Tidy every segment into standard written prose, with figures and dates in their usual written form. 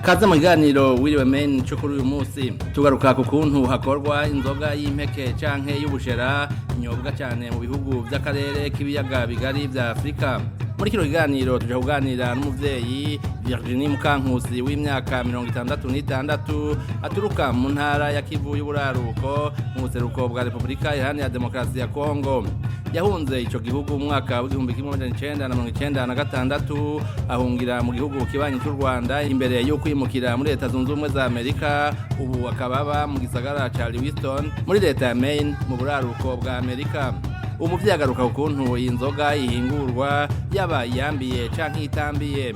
Kaza mu kiganiro wiriwe Maine cyo kuri uyu munsi tugaruka ku kuntu hakorwa inzoga y'impeke canke y'ubushera inyobwa cyane mu bihugu by'akarere k'ibiyaga bigari bya Afrika. Muri kino kiganiro tuje kuganira n'umuvyeyi Virginie Mukankusi w'imyaka 66 aturuka mu ntara ya Kivu y'uburaruko mu buseruko bwa Repubulika Iharanira Demokarasi ya Kongo. Yahunze ico gihugu mu mwaka wa 1996 ahungira mu gihugu kibanyi cy'u Rwanda imbere yo kwimukira muri Leta zunze ubumwe za Amerika. Ubu akababa mu gisagara ca Lewiston muri Leta ya Maine mu buraruko bwa Amerika. Umuvyeyi agaruka ukuntu iyi nzoga ihingurwa yaba yambiye canke itambiye.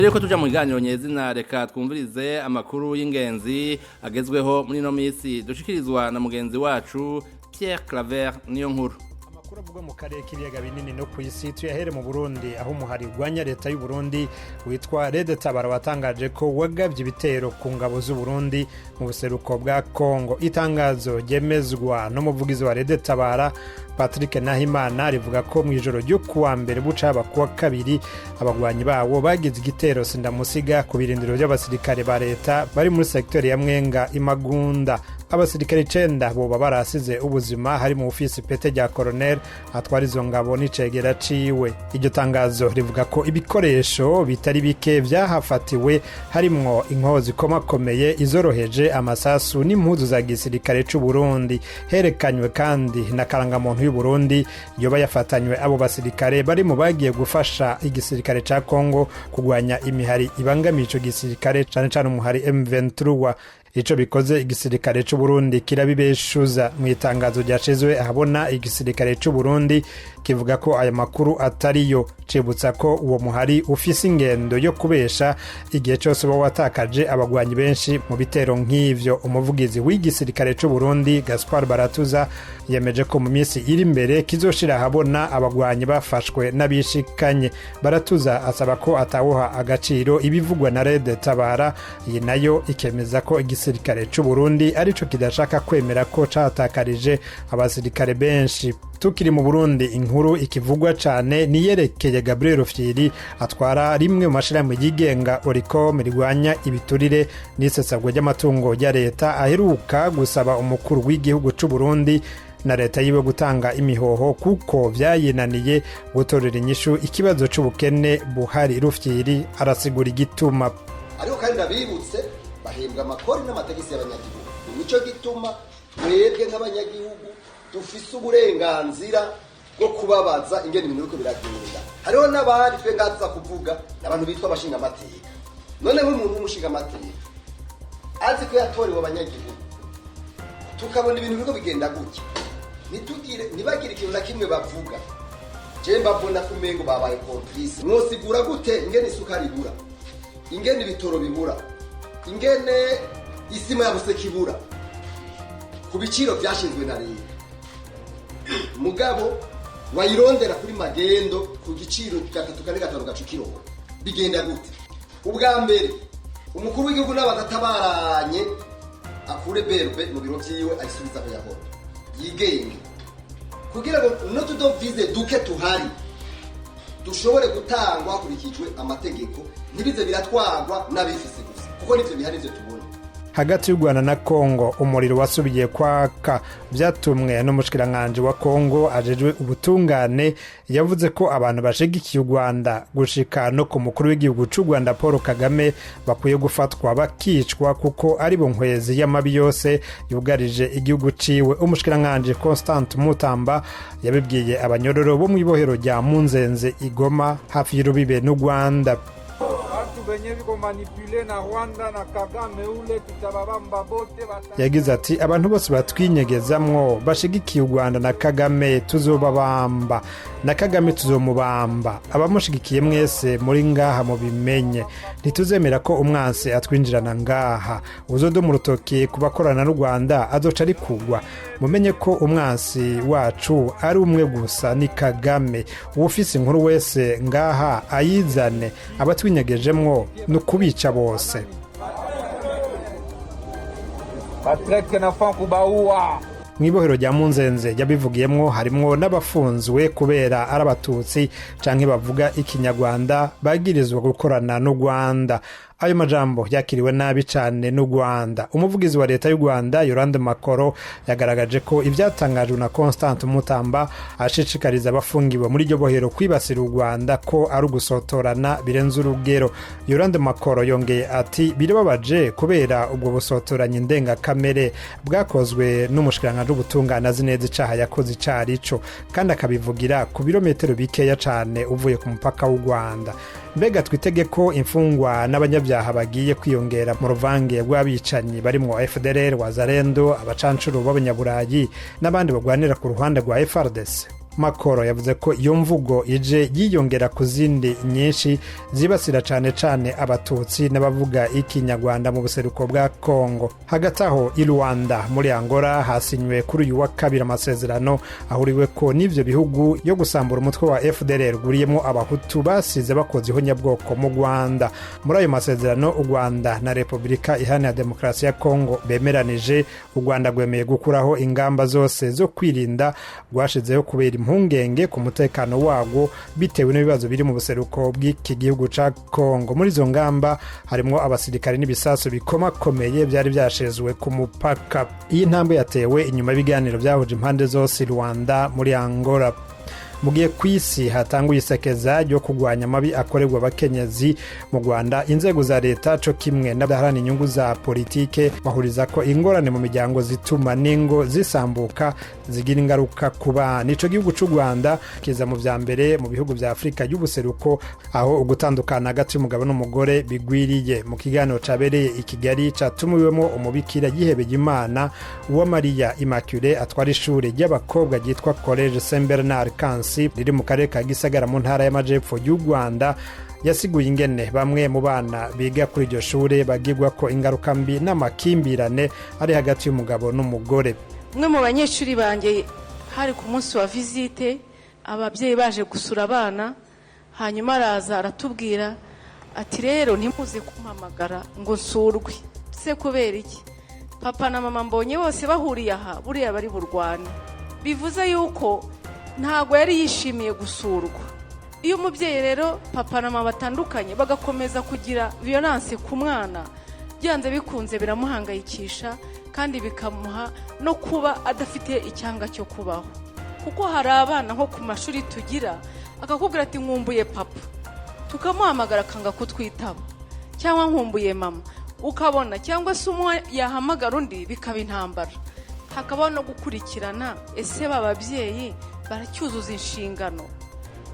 Reko tuja mu kiganiro nyezina reka twumvirize amakuru y'ingenzi agezweho muri no misi dushikirizwa na mugenzi wacu Pierre Claver niyo nkuru. Amakuru avuga mu karere k'ibiyaga binini no kw'isi tuyahere mu Burundi aho umuhari urwanya leta y'u Burundi witwa Leta watangaje ko wagavye ibitero ku ngabo z'u Burundi mu buseruko bwa Kongo. Itangazo ryemezwa n'umuvugizi wa Leta Patrick Nahimana rivuga ko mu ijoro ryo kuwa mbere bucaba kuwa kabiri abagwanyi bawo bagize igitero sindamusiga ku birindiro by'abasirikare ba leta bari muri sektori ya Mwenga Imagunda. Abasirikare 9 bo barasize ubuzima hari mu ofisi pete rya colonel atwara izo ngabo n'icegera ciwe. Iryo tangazo rivuga ko ibikoresho bitari bike vyahafatiwe harimwo inkozi komakomeye izoroheje amasasu n'impuzu za gisirikare c'u Burundi. Herekanywe kandi na karangamuntu y'u Burundi yoba yafatanywe abo basirikare bari mu bagiye gufasha igisirikare ca Kongo kugwanya imihari ibangamiye ico gisirikare cane cane umuhari M23. Ico bikoze igisirikare c'u Burundi kirabibeshuza. Mu itangazo ryashizwe ahabona igisirikare c'u Burundi kivuga ko aya makuru atariyo, cibutsa ko uwo muhari ufise ingendo yo kubesha igihe cyose bo watakaje abagwanyi benshi mu bitero nk'ivyo. Umuvugizi w'igisirikare c'u Burundi Gaspard Baratuza yemeje ko mu minsi iri imbere kizoshira ahabona abagwanyi bafashwe n'abishikanye. Baratuza asaba ko atawoha agaciro ibivugwa na Leta iyi nayo ikemeza ko igisirikare c'u Burundi arico kidashaka kwemera ko catakarije abasirikare benshi. Tukiri mu Burundi inkuru ikivugwa cane niyerekeye Gabriel Rufyiri atwara rimwe mu mashirahamwe yigenga Oricom rigwanya ibiturire n'isesagwa ry'amatungo ya leta aheruka gusaba umukuru w'igihugu c'u Burundi na leta yiwe gutanga imihoho kuko vyayinaniye gutorera inyishu ikibazo c'ubukene buhari. Rufyiri arasigura igituma. Ariko kandi ndabibutse bahembwa amakori n'amategeko y'abanyagihugu. Nico gituma twebwe nk'abanyagihugu dufise uburenganzira bwo kubabaza ingene ibintu biriko biragenda. Hariho n'abandi twe ngaza kuvuga abantu bitwa abashinga amateka. None nk'umuntu w'umushinga amateka azi ko yatorewe abanyagihugu tukabona ibintu biriko bigenda gutya, ntibagire ikintu na kimwe bavuga. Je mbabona kumengo babaye complice. Mwosigura gute ingene isukari ibura, ingene ibitoro bibura, ingene isima ya buseki ibura ku biciro byashinzwe na leta, mugabo wayirondera kuri magendo ku giciro gatatu gacukiro. Bigenda gute? Ubwa mbere umukuru w'igihugu n'abagatabaranye akure berbe mu biro vyiwe ayisubiza ko yahora yigenge kugira ngo no tudovize duke tuhari dushobore gutangwa hakurikijwe amategeko ntibize biratwagwa n'abifise gusa kuko nivyo bihari vyo tubona. Hagati y'u Rwanda na Kongo umuriro wasubiye kwaka vyatumwe n'umushikiranganje wa Kongo ajejwe ubutungane yavuze ko abantu bashigikiye u Rwanda gushika no ku mukuru w'igihugu c'u Rwanda Paul Kagame bakwiye gufatwa bakicwa kuko ari bo nkwezi y'amabi yose yugarije igihugu ciwe. Umushikiranganje Constant Mutamba yabibwiye abanyororo bo mu ibohero rya Munzenze Igoma hafi y'urubibe n'u Rwanda. Yagize ati abantu bose batwinyegezamwo bashigikiye u Rwanda na Kagame tuzobabamba na Kagame tuzomubamba. Abamushigikiye mwese muri ngaha mu bimenye ntituzemera ko umwansi atwinjirana ngaha. Uzodo mu rutoki kubakorana n'u Rwanda azoca ari kugwa. Mumenye ko umwansi wacu ari umwe gusa ni Kagame. Ufise inkuru wese ngaha ayizane abatwinyegejemwo nukubica bose. mw'ibohero rya Munzenze yabivugiyemwo harimwo n'abafunzwe kubera ari abatutsi canke bavuga ikinyarwanda bagirizwa gukorana n'u Rwanda. Ayo majambo yakiriwe nabi cane n'u Rwanda. Umuvugizi wa leta y'u Rwanda Yolande Makoro yagaragaje ko ivyatangajwe na Constant Mutamba ashishikariza abafungiwe muri iryo bohero kwibasira u Rwanda ko ari ugusotorana birenze urugero. Yolande Makoro yongeye ati birababaje kubera ubwo busotoranye ndengakamere bwakozwe n'umushikiranganji w'ubutungane azi neza icaha yakoze icarico, kandi akabivugira ku birometero bikeya cane uvuye ku mupaka w'u Rwanda. Mbega twitege ko imfungwa n'abanyabyaha bagiye kwiyongera mu ruvange rw'abicanyi barimwo FDLR, Wazalendo, abacancuro b'abanyaburayi n'abandi bagwanira ku ruhande rwa FARDC. Makoro yavuze ko iyo mvugo ije yiyongera ku zindi nyinshi zibasira cane cane abatutsi n'abavuga ikinyarwanda mu buseruko bwa Kongo. Hagati aho i Rwanda muri Angola hasinywe kuri uyu wa kabiri amasezerano ahuriwe ko n'ivyo bihugu yo gusambura umutwe wa FDLR guriyemo abahutu basize bakoze ihonyabwoko mu Rwanda. Muri ayo masezerano u Rwanda na Repubulika Iharanira Demokarasi ya Kongo bemeranije. U Rwanda rwemeye gukuraho ingamba zose zo kwirinda rwashizeho kubera impungenge ku mutekano wago bitewe n'ibibazo biri mu buseruko bw'iki gihugu ca Kongo. Muri izo ngamba harimo abasirikare n'ibisasu bikomakomeye byari byashezwe ku mupaka. Iyi ntambwe yatewe inyuma y'ibiganiro byahuje impande zose Rwanda muri Angola. Mugiye kwisi hatanguye isekeza ryo kugwanya amabi akorerwa abakenyezi mu Rwanda. Inzego za leta co kimwe n'abaharana inyungu za politike bahuriza ko ingorane mu miryango zituma n'ingo zisambuka zigira ingaruka ku bana. Ico gihugu c'u Rwanda kiza mu vya mbere mu bihugu vya Afrika y'ubuseruko aho ugutandukana hagati y'umugabo n'umugore bigwiriye. Mu kiganiro cabereye i Kigali catumiwemo umubikira yihebeye Imana wa Maria Immaculée atwara ishure ry'abakobwa ryitwa College Saint Bernard riri mu karere ka Gisagara mu ntara y'amajepfo y'u Rwanda. Yasiguye ingene bamwe mu bana biga kuri iryo shure bagirwa ko ingaruka mbi n'amakimbirane ari hagati y'umugabo n'umugore. Umwe mu banyeshuri banje hari ku munsi wa visite ababyeyi baje gusura abana, hanyuma araza aratubwira ati rero ntimuze kumpamagara ngo nsurwe. Se kubera iki? Papa na mama mbonye bose bahuriye aha buriya bari burwane. Bivuze yuko ntago yari yishimiye gusurwa. Iyo umubyeyi rero papa na mama batandukanye bagakomeza kugira violence ku mwana, byanze bikunze biramuhangayikisha kandi bikamuha no kuba adafite icyanga cyo kubaho. Kuko hari abana nko ku mashuri tugira akakubwira ati nkumbuye papa, tukamuhamagara akanga kutwitaba, cyangwa nkumbuye mama ukabona, cyangwa se umwe yahamagara undi bikaba intambara. Hakabaho no gukurikirana ese bababyeyi baracyuzuza inshingano,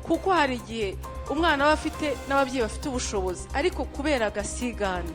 kuko hari igihe umwana aba afite n'ababyeyi bafite ubushobozi, ariko kubera agasigane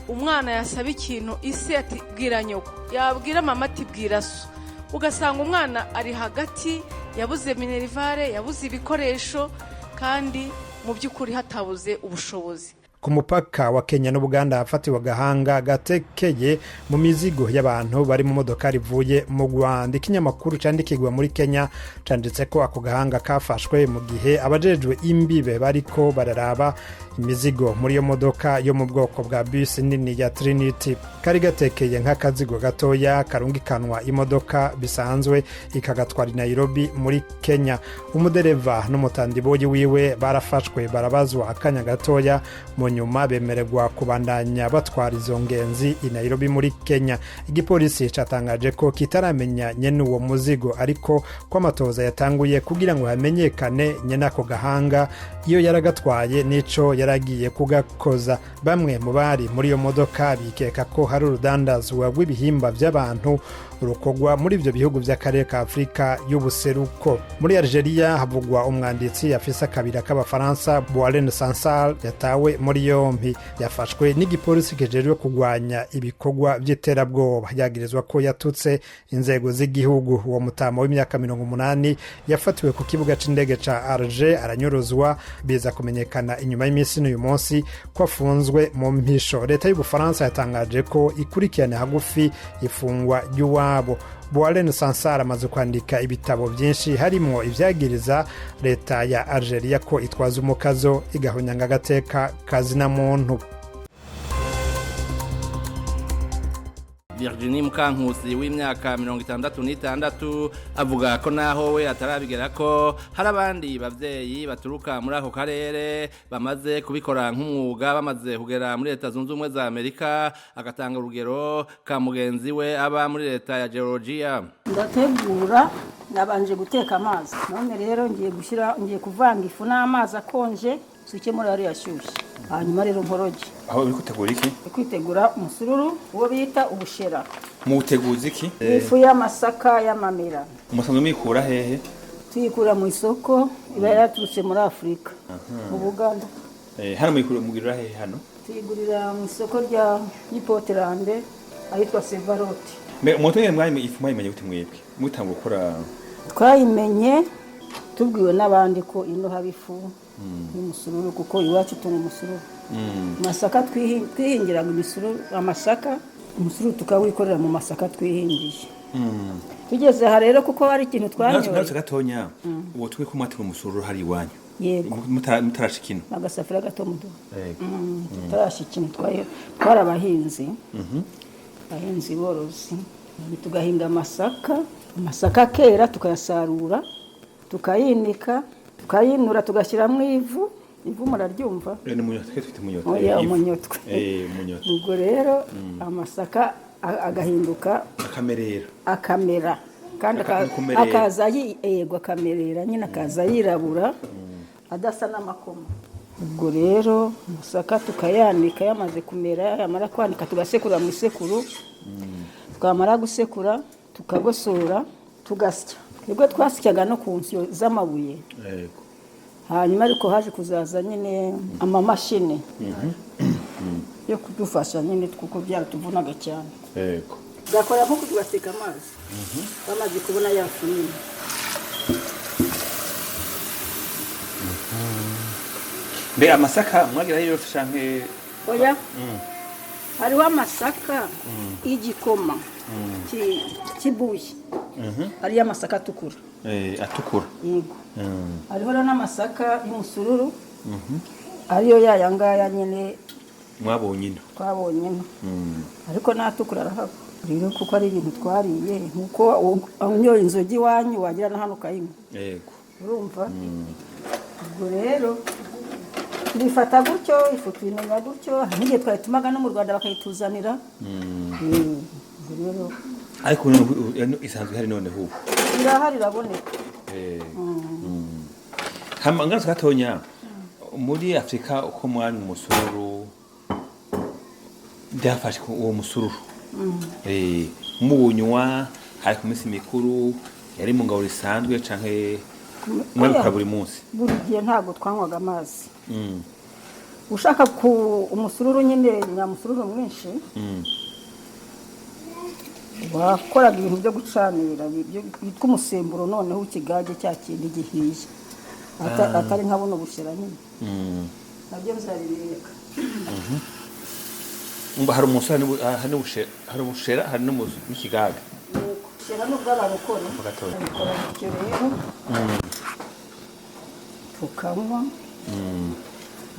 umwana yasaba ikintu ise ati bwira nyoko, yabwira mama ati bwira so, ugasanga umwana ari hagati yabuze minerivare, yabuze ibikoresho, kandi mu by'ukuri hatabuze ubushobozi. Ku mupaka wa Kenya n'Ubuganda hafatiwe agahanga gatekeye mu mizigo y'abantu bari mu modoka rivuye mu Rwanda. Ikinyamakuru candikirwa muri Kenya canditse ko ako gahanga kafashwe mu gihe abajejwe imbibe bariko bararaba imizigo muri yo modoka yo mu bwoko bwa bus nini ya Trinity. Kari gatekeye nk'akazigo gatoya karungikanwa imodoka bisanzwe ikagatwara Nairobi muri Kenya. Umudereva n'umutandiboyi wiwe barafashwe barabazwa akanya gatoya, mu nyuma bemererwa kubandanya batwara izo ngenzi i Nairobi muri Kenya. Igipolisi catangaje ko kitaramenya nyene uwo muzigo, ariko ko amatoza yatanguye kugira ngo hamenyekane nyene ako gahanga iyo yaragatwaye nico yaragiye kugakoza. Bamwe mu bari muri iyo modoka bikeka ko hari urudandazwa rw'ibihimba by'abantu rukogwa muri ivyo bihugu vy'akarere ka Afrika y'ubuseruko. Muri Algeria havugwa umwanditsi afise akabira k'abafaransa Boalen Sansal yatawe muri yompi. Yafashwe n'igipolisi kijejwe kugwanya ibikorwa by'iterabwoba. Yagirizwa ko yatutse inzego z'igihugu. Uwo mutama w'imyaka 80 yafatiwe ku kibuga c'indege ca Alger aranyorozwa, biza kumenyekana inyuma y'imisi n'uyu munsi ko afunzwe mu mpisho. Leta y'Ubufaransa yatangaje ko ikurikirana hagufi ifungwa ry'uwabo. Boalen Sansara amaze kwandika ibitabo byinshi harimo ivyagiriza leta ya Algeria ko itwaza umukazo igahonyanga agateka kazina muntu. Virginie Mukankusi w'imyaka 66 avuga ko naho we atarabigera ko hari abandi bavyeyi baturuka muri ako karere bamaze kubikora nk'umwuga bamaze kugera muri Leta Zunze Ubumwe za Amerika agatanga urugero ka mugenzi we aba muri Leta ya Georgia. Ndategura nabanje guteka amazi none rero ngiye kuvanga ifu n'amazi akonje suke muri ari yashushe hanyuma rero nkoroje aho biri gutegura iki kwitegura umusururu uwo bita ubushera muteguza iki ifu y'amasaka y'amamera umusanzwe mikura hehe tuyikura mu isoko iba yaturutse muri Afrika mu Buganda hano mugirira hehe hano tuyigurira mu isoko rya Portland ahitwa Sevarote umuntu yemwe mwari ifu mwayimenye gute mwebwe mutanga gukora twayimenye tubwiwe n'abandi ko ino haba ifu y'umusururu kuko iwacu turi umusururu masaka twihingira imisuru amasaka umusururu tukawikorera mu masaka twihingiye tugeze aha rero kuko hari ikintu twanyoye natwe gatonya uwo twe ko mwatira umusururu hari iwanyu yego mutarashikino agasafira gato mudo tutarashikino twarabahinzi abahinzi borozi tugahinga amasaka kera tukayasarura tukayinika tukayinura tugashyiramo ivu muraryumva ni munyotwe twite munyotwe oya munyotwe munyotwe ubwo rero amasaka agahinduka akamera kandi akaza yego akamerera nyine akaza yirabura adasa n'amakoma ubwo rero amasaka tukayanika yamaze kumera yamara kwanika tugasekura mu isekuru twamara gusekura tukagosora tugasya nibwo twasyaga no ku nsyo z'amabuye yego hanyuma ariko haje kuzaza nyine amamashini yo kudufasha nyine kuko byaratuvunaga cyane yego gakora nko kugateka amazi bamaze kubona yafu nyine mbe amasaka mwagira yose shanke oya hariho amasaka y'igikoma kibuye hariyo amasaka atukura atukura yego hariho n'amasaka y'umusururu ariyo yayangaya nyine twabonye ino ariko n'atukura arahaba rero kuko ari ibintu twariye nkuko unyoye inzoga iwanyu wagira na hano ukayinywa yego urumva ubwo rero turifata gutyo ifu tuyimenya gutyo n'igihe twayitumaga no mu Rwanda bakayituzanira rero ariko isanzwe hari none hubu irahari iraboneka ngaruka gatonya muri Afrika uko mwari umusururu byafashe uwo musururu muwunywa hari ku minsi mikuru yari mu ngabo risanzwe canke mwabikora buri munsi buri gihe ntabwo twanywaga amazi ushaka ku umusururu nyine nyamusururu mwinshi wakoraga ibintu byo gucanira bitwa umusemburo noneho ikigage cya kindi gihiye atari nkabona ubushera nyine nabyo bizabireka hari umusara hari ubushera hari n'ikigaga ubushera n'ubw'abarokore babikora bityo rero tukanywa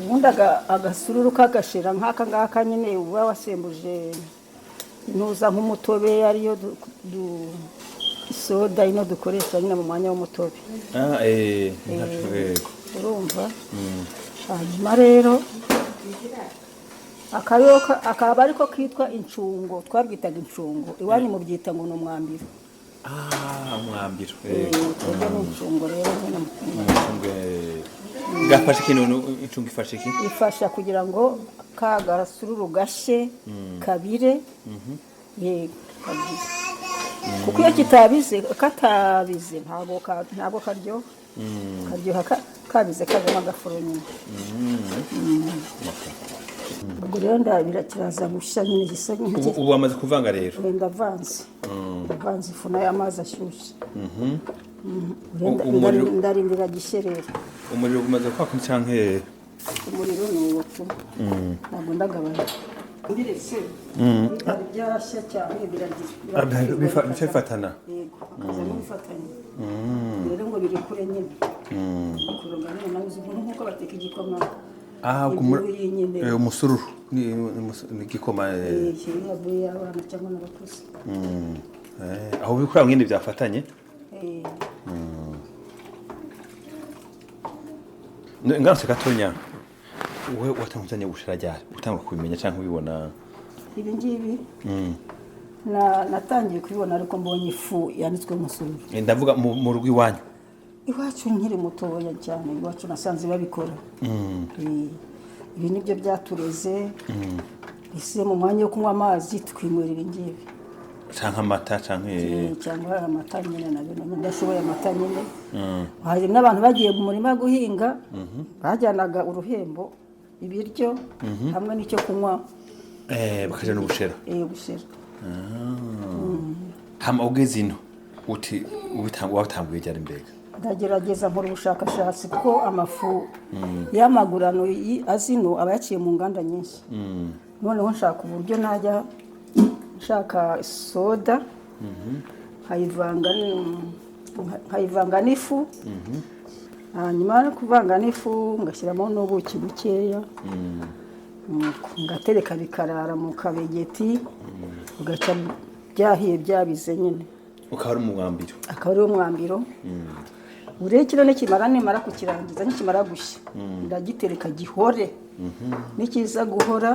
ubundi agasururu kagashira nk'aka ngaka nyine uba wasembuje inuza nk'umutobe ariyo soda ino dukoresha nyine mu mwanya w'umutobe urumva hanyuma rero akaba ariko kitwa incungo twabwitaga incungo iwanyu mubyita ngo ni umwambiro umwambiro twebwe ni incungo rero nyine gafashe ikintu incungo ifashe iki ifasha kugira ngo ka gasururu gashe kabire kuko iyo katabize ntabwo karyoha kabize kajemo agafuro nyine ubwo rero ndabira kiraza gushya nyine gisa nk'iki ubu wamaze kuvanga rero ndavanze ifu n'amazi ashyushye ndarindira gisherera umuriro umaze kwaka canke umuriro ni uwo tu ntabwo ndagabanya ndiretse byashya cyane biragira bifatana yego kaza bifatanye rero ngo biri kure nyine kuronga nyine nabuze umuntu nkuko bateka igikoma umusururu ni gikoma yavuye abana cyangwa n'abakuze aho bikora mwene byafatanye ngarutse gatonya wowe watanguzanye gushira ryari utangwa kubimenya cyangwa ubibona ibi ngibi natangiye kubibona ariko mbonye ifu yanditswe umusururu ndavuga mu rugo iwanyu iwacu nkiri mutoya cyane iwacu nasanze babikora ibi nibyo byatureze ise mu mwanya wo kunywa amazi twimwerera ingibi cyangwa amata cyangwa amata nyine nabyo ndashoboye amata nyine hari n'abantu bagiye mu murima guhinga bajyanaga uruhembo ibiryo hamwe n'icyo kunywa bakaje n'ubushera bushera hama ugeze ino uti watanguye cyane mbega ndagerageza nkora ubushakashatsi ko amafu y'amagurano azino aba yaciye mu nganda nyinshi noneho nshaka uburyo najya nshaka soda nkayivanga n'ifu hanyuma no kuvanga n'ifu ngashyiramo n'ubuki bukeya ngatereka bikarara mu kabegeti ugaca byahiye byabize nyine ukaba ari umwambiro akaba ari umwambiro urekiro nimara kukirangiza nikimara gushya ndagitereka gihore nikiza guhora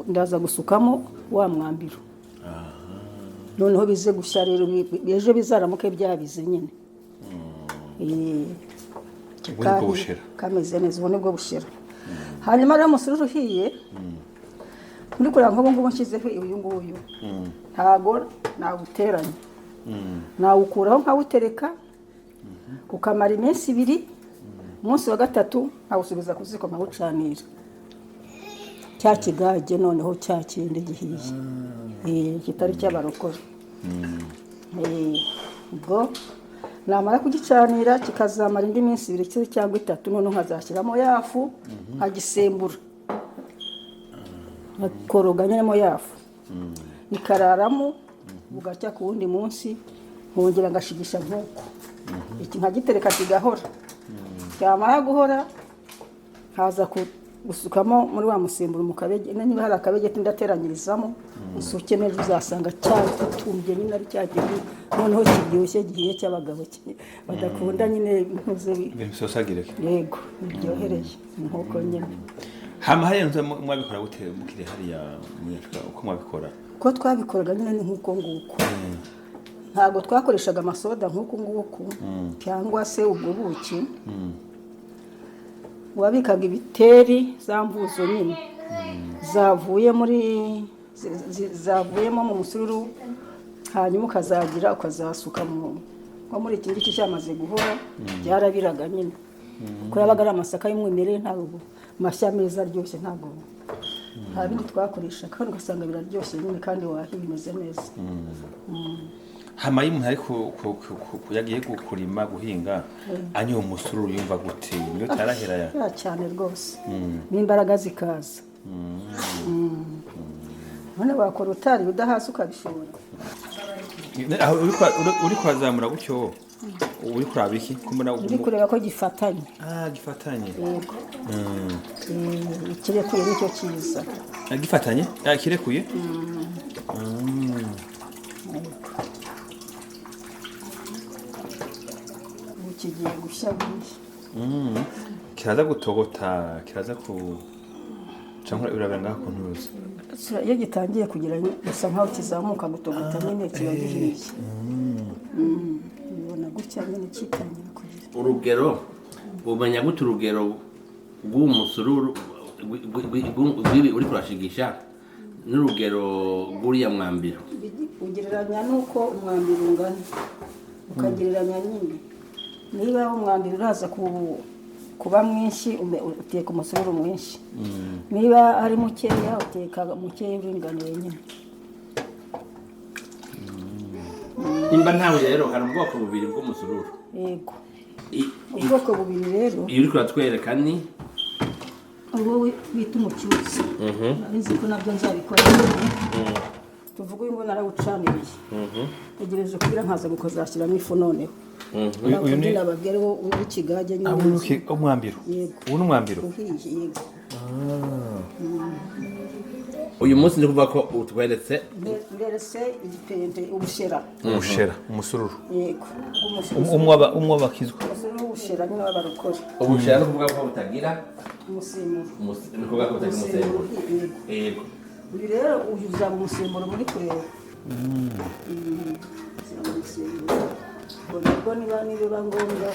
ndaza gusukamo wa mwambiro noneho bize gushya rero ejo bizaramuke byabize nyine kameze neza ubone bwo bushira hanyuma rero umusururu uhiye muri kureba nk'ubu ngubu nshyizeho uyu nguyu ntago nawuteranya nawukuraho nkawutereka ukamara iminsi 2 umunsi wa gatatu nkawusubiza ku ziko nkawucanira cya kigage noneho cya kindi gihiye kitari cy'abarokore ubwo namara kugicanira kikazamara indi minsi 2 cyangwa 3 noneho nkazashyiramo yafu nkagisembura nakoroga nyemo yafu ikararamo bugacya ku wundi munsi nkongera ngashigisha nk'uko iki nkagitereka kigahora cyamara guhora haza gusukamo muri wa musemburo mu kabege niba hari akabege ndateranyirizamo usuke neza uzasanga cyatumbye nyine ari cyageze noneho kiryoshye gihiye cy'abagabo badakunda nyine ntuze bimusosagire yego biryohereye nk'uko nyine hama hariya mwabikora gute mukire hariya uko mwabikora ko twabikoraga nyine ni nk'uko nguko ntabwo twakoreshaga amasoda nk'uko nguko cyangwa se ubwo buki wabikaga ibiteri za mvuzo nyine zavuyemo mu musururu hanyuma ukazasuka nko muri iki ngiki cyamaze guhora byarabiraga nyine ko yabaga ari amasaka y'umwimerere ntabwo mashya meza aryoshye ntabwo nta bindi twakoresha kandi ugasanga biraryoshye nyine kandi wahi bimeze neza hama y'umuntu ari yagiye kurima guhinga anyo umusururu yumva gute niyo tarahera ya cyane rwose n'imbaraga zikaza none wakora utari udahasi ukabishobora uri kwazamura gutyo uri kuraba iki kumuna uri kureba ko gifatanye gifatanye yego kirekuye nicyo cyiza gifatanye kirekuye kigiye gushya bwinshi kiraza gutogota kiraza ku cyangwa urabanga ko ntuzi iyo gitangiye kugira gusa nkaho kizamuka gutogota nyine kiba gihiye ubona gutya nyine kitangira kugira urugero umenya gute urugero rw'umusururu uri kurashigisha n'urugero rw'uriya mwambiro ugereranya nuko umwambiro ungana ukagereranya nyine niba umwambiro uraza kuba mwinshi uteka umusururu mwinshi niba ari mukeya uteka mukeya uringaniye nyine nimba ntawe rero hari ubwoko bubiri bw'umusururu yego ubwoko bubiri rero iyo uri kuratwereka ni uwo bita umucyuzi nzi ko nabyo nzabikora tuvuga uyu ngo narawucaniriye tegereje kugira nkaza gukozashyiramo ifu noneho uyu ni nababwire wo w'ikigage nyine umwambiro ubu ni umwambiro yego uyu munsi ndi kuvuga ko utweretse igipende ubushera umusururu yego umwe bakizwa umusururu ubushera nyine w'abarokore ubushera no kuvuga ko butagira umusimburo ni kuvuga ko butagira umusimburo yego uyu rero uyuza mu musimburo muri kureba ubwo niba ngombwa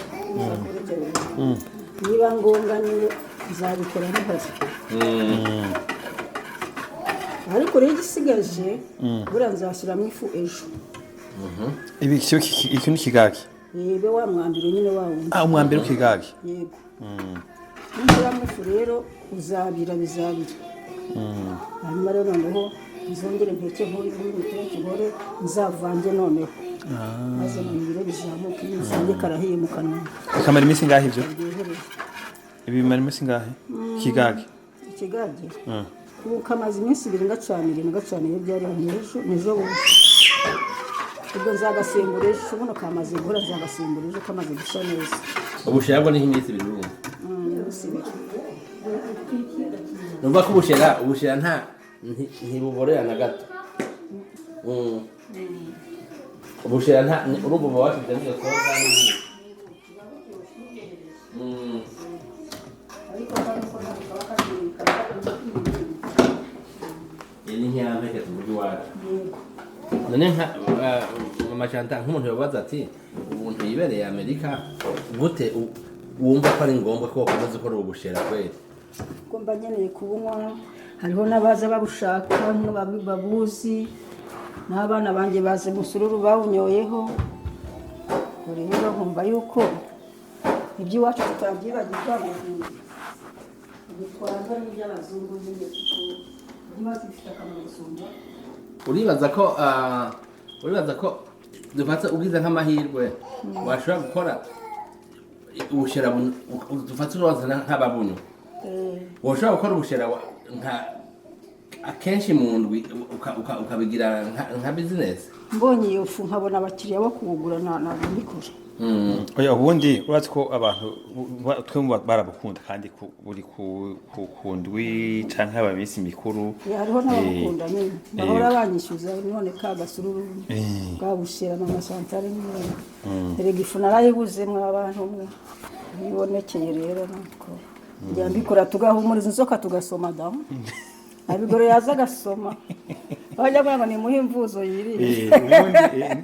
niba ngombwa nyine nzabikora nkazi ariko rero igisigaje buriya nzashyiramo ifu ejo iki ni ikigage yebe wa mwambiro nyine wawundi umwambiro w'ikigage yego nushyiramo ifu rero uzabira bizabira hanyuma rero noneho nzongere mpeke nkore nzavange noneho maze mu biro bizamuka iyo usange karahiye mu kanwa bikamara iminsi ingahe ibyo ibi bimara iminsi ingahe ikigage ubu kamaze iminsi 2 ngacanire byari nejo ubwo nzagasembura ejo ubuno kamaze guhora nzagasembura ejo kamaze gusa neza ubushera bwo ni iminsi 2 numva ko ubushera nta ntibuborera na gato ubushera nta urumva bawafite n'iyo soza ni nk'yampeke tuvuga iwacu none nka amajanta nk'umuntu yabaza ati umuntu yibereye Amerika gute wumva ko ari ngombwa ko wakomeza ukora ubushera kweli ko mba nkeneye kubunywa hariho n'abaza babushaka babuzi n'abana banjye baze musururu bawunyoyeho rero nkumva yuko iby'iwacu tutabyibagirwa bitwara n'iby'abazungu nyine iby'iwacu bifite akamaro gusumba uribaza ko dufata ubwiza nk'amahirwe washobora gukora ubushera dufata uroza nk'ababunyu washobora gukora ubushera akenshi mu ndwi ukabigira nka business mbonye iyo fu nkabona abakiriya bo kuwugura ntabwo mbikora oya ubundi urazi ko abantu twe barabukunda kandi buri ku ndwi canke aba minsi mikuru hariho n'abakunda nyine bahora banyishyuza none ka gasururu kabushera n'amasantare nyine erega ifu narayibuze mw'abantu mwe bibonekeye rero nuko njya mbikora tugahumuriza inzoka tugasoma damu abigore yaza gasoma bajya ngo ni muhe imvuzo yiri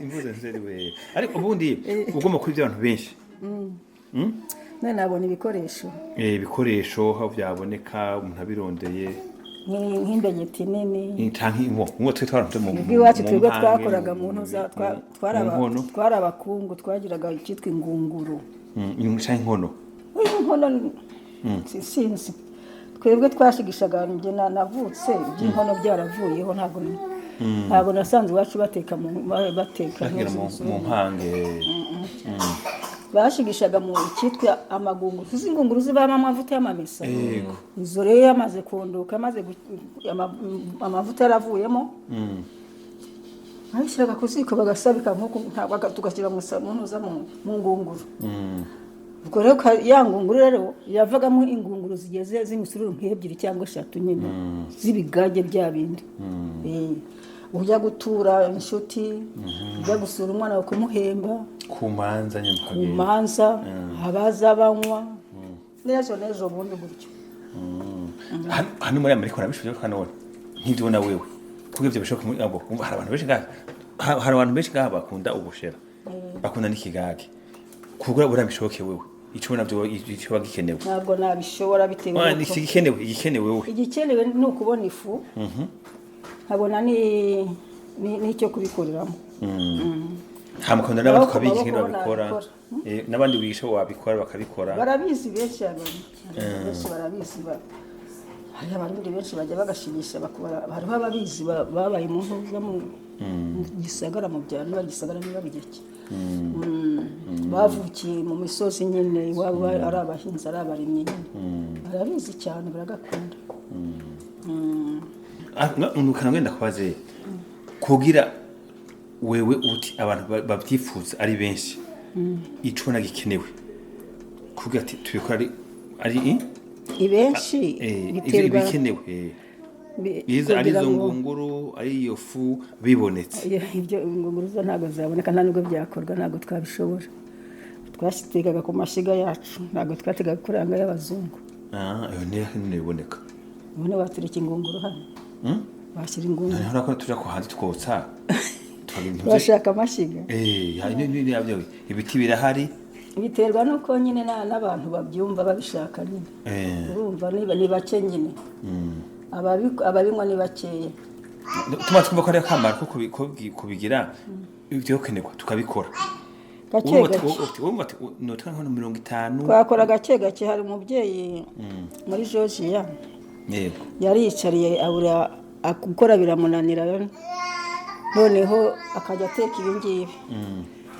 imvuzo nzeriwe ariko ubundi ugomba kuri abantu benshi none nabona ibikoresho aho byaboneka umuntu abirondeye nk'imbegeti nini canke inko twe twaramutse mu bw'iwacu twebwe twakoraga mu ntuza twari abakungu twagiraga icyitwa ingunguru canke inkono sinzi twebwe twashigishaga njye navutse iby'inkono byaravuyeho ntabwo nasanze iwacu bateka mu mpange bashigishaga mu cyitwa amagunguru tuzi ingunguru zibamo amavuta y'amamesa izo rero yamaze kunduka amavuta yaravuyemo abishyiraga ku ziko bagasabika nk'uko tugashyira mu ngunguru ubwo rero ya ngunguru rero yavagamo ingunguru zigeze z'imisururu nk'ebyiri cyangwa 3 nyine z'ibigage bya bindi ujya gutura inshuti ujya gusura umwana wo kumuhemba kumanza abaza banywa nejo bundi gutyo hano muri Amerika barabishobora kanone nk'ibyo wewe kuko ibyo bishoboka hari abantu benshi ngaha bakunda ubushera bakunda n'ikigage kugura burabishoboke wewe icyo nabyo icyo bagikenewe ntabwo nabishobora bitewe igikenewe ni ukubona ifu nkabona n'icyo kubikoreramo hamukunda n'abandi twabigisha ngo babikora n'abandi bigisha wabikora bakabikora barabizi benshi barabizi hari abandi benshi bajya bagashigisha bakora hariho ababizi babaye mu ntuza mu gisagara mu byaro niba gisagara niba bigeke bavukiye mu misozi nyine iwabo ari abahinzi ari abarimyi nyine barabizi cyane baragakunda nukana wenda kwaze kugira wewe uti abantu babyifuza ari benshi ico nagikenewe kugira ati tubikora ari ibenshi biterwa bikenewe izo ari zo ngunguru ari iyo fu bibonetse ibyo ngunguru zo ntago zaboneka nta nubwo byakorwa ntago twabishobora twasitegaga ku mashiga yacu ntago twategaga kuranga y'abazungu iyo ni iboneka none waturika ingunguru hano bashyira ingunguru hano ko tuja ku hanze twotsa bashaka amashiga ni yabyo ibiti birahari biterwa nuko nyine n'abantu babyumva babishaka nyine urumva ni bake nyine ababinywa ni bakeya tumaze kumva ko ari akamaro ko kubigira ibyo kenerwa tukabikora gake gake notanga nko 50 twakora gake gake hari umubyeyi muri Georgia yego yari yicariye abura akukora biramunanira noneho akajya ateka ibingibi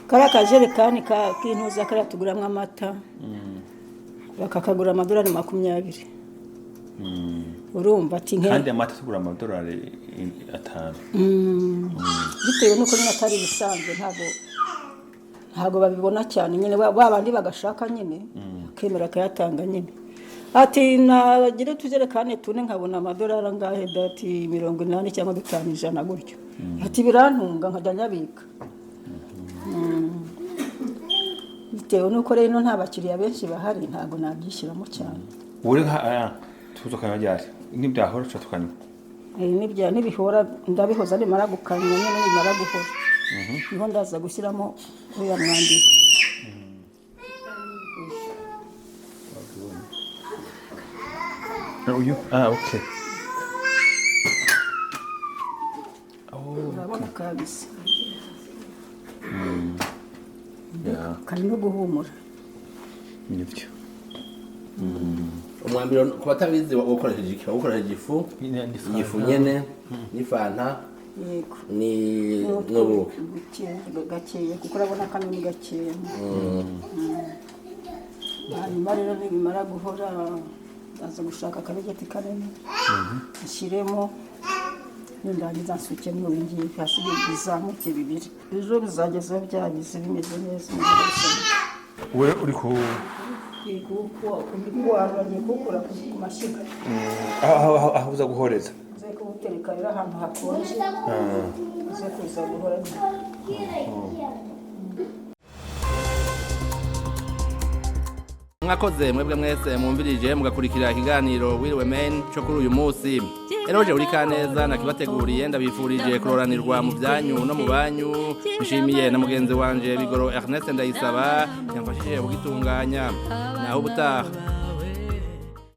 kara kajerekani k'intuza kara tuguramwe amata bakakagura amadolari 20 urumva ati kandi amata tugura amadolari 5 bitewe nuko nyine atari bisanzwe ntago babibona cyane nyine babandi bagashaka nyine kemera kayatanga nyine ati nagire tujerekane tune nkabona amadolari angahe dati 80 cyangwa 500 gutyo ati birantunga nkajya nyabika bitewe nuko rero nta bakiriya benshi bahari ntago nabyishyiramo cyane uri tuzokanya ryari nibyahora tukanywa nibihora ndabihoza nimara gukanya nyine nimara guhora niho ndaza gushyiramo uya mwandiko uyu okay urabona kabisa kari no guhumura nibyo umwambiro ku batabizi ukoresheje iki ukoresheje ifu nyene n'ifanta yego ni n'ubuki gakeye kuko urabona kano ni gakeye hanyuma rero nibimara guhora aza gushaka akabegeti kanini ashyiremo nindangiza nsukemo ibingibi hasi bizamuke bibiri ejo bizagezeho byabize bimeze neza we uri ku gukura ku mashiga aho uza guhoreza uze kubutereka rero ahantu hakonje uze kuza guhoreza mwakoze mwebwe mwese mwumvirije mugakurikira ikiganiro wiriwe Maine cyo kuri uyu munsi eroje uri kaneza nakibateguriye ndabifurije kuroranirwa mu byanyu no mu banyu nshimiye na mugenzi wanje Bigoro Ernest Ndayisaba yamfashije kugitunganya naho ubutaha